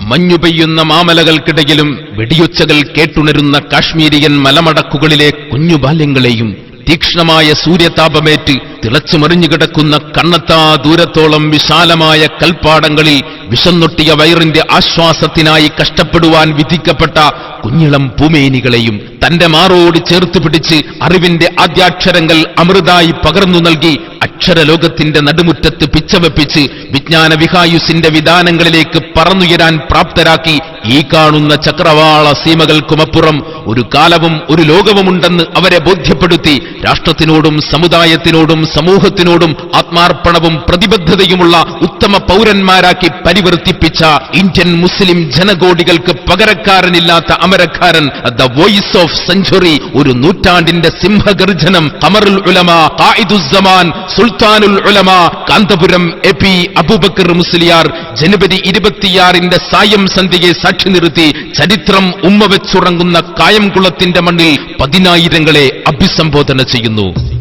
മഞ്ഞുപെയ്യുന്ന മാമലകൾക്കിടയിലും വെടിയൊച്ചകൾ കേട്ടുണരുന്ന കാശ്മീരിയൻ മലമടക്കുകളിലെ കുഞ്ഞു ബാല്യങ്ങളെയും തീക്ഷ്ണമായ സൂര്യതാപമേറ്റ് തിളച്ചുമറിഞ്ഞുകിടക്കുന്ന കണ്ണെത്താ ദൂരത്തോളം വിശാലമായ കൽപ്പാടങ്ങളിൽ വിശന്നൊട്ടിയ വയറിന്റെ ആശ്വാസത്തിനായി കഷ്ടപ്പെടുവാൻ വിധിക്കപ്പെട്ട കുഞ്ഞിളം പൂമേനികളെയും തന്റെ മാറോട് ചേർത്ത് പിടിച്ച് അറിവിന്റെ ആദ്യാക്ഷരങ്ങൾ അമൃതായി പകർന്നു നൽകി അക്ഷരലോകത്തിന്റെ നടുമുറ്റത്ത് പിച്ചവെപ്പിച്ച് വിജ്ഞാന വിഹായുസിന്റെ വിധാനങ്ങളിലേക്ക് പറന്നുയരാൻ പ്രാപ്തരാക്കി ഈ കാണുന്ന ചക്രവാള സീമകൾക്കുമപ്പുറം ഒരു കാലവും ഒരു ലോകവുമുണ്ടെന്ന് അവരെ ബോധ്യപ്പെടുത്തി രാഷ്ട്രത്തിനോടും സമുദായത്തിനോടും സമൂഹത്തിനോടും ആത്മാർപ്പണവും പ്രതിബദ്ധതയുമുള്ള ഉത്തമ പൗരന്മാരാക്കി പരിവർത്തിപ്പിച്ച ഇന്ത്യൻ മുസ്ലിം ജനകോടികൾക്ക് പകരക്കാരനില്ലാത്ത അമരക്കാരൻ, ദ വോയിസ് ഓഫ് സെഞ്ചുറി, ഒരു നൂറ്റാണ്ടിന്റെ സിംഹഗർജനം, ഖമറുൽ ഉലമ, ഖായിദുസ്സമാൻ, സുൽത്താനുൽ ഉലമ, കാന്തപുരം AP അബൂബക്കർ മുസ്ലിയാർ ജനുവരി 26 സായം സന്ധ്യയെ സാക്ഷി നിർത്തി ചരിത്രം ഉമ്മ വെച്ചുറങ്ങുന്ന കായംകുളത്തിന്റെ മണ്ണിൽ 10,000-ങ്ങളെ അഭിസംബോധന ചെയ്യുന്നു.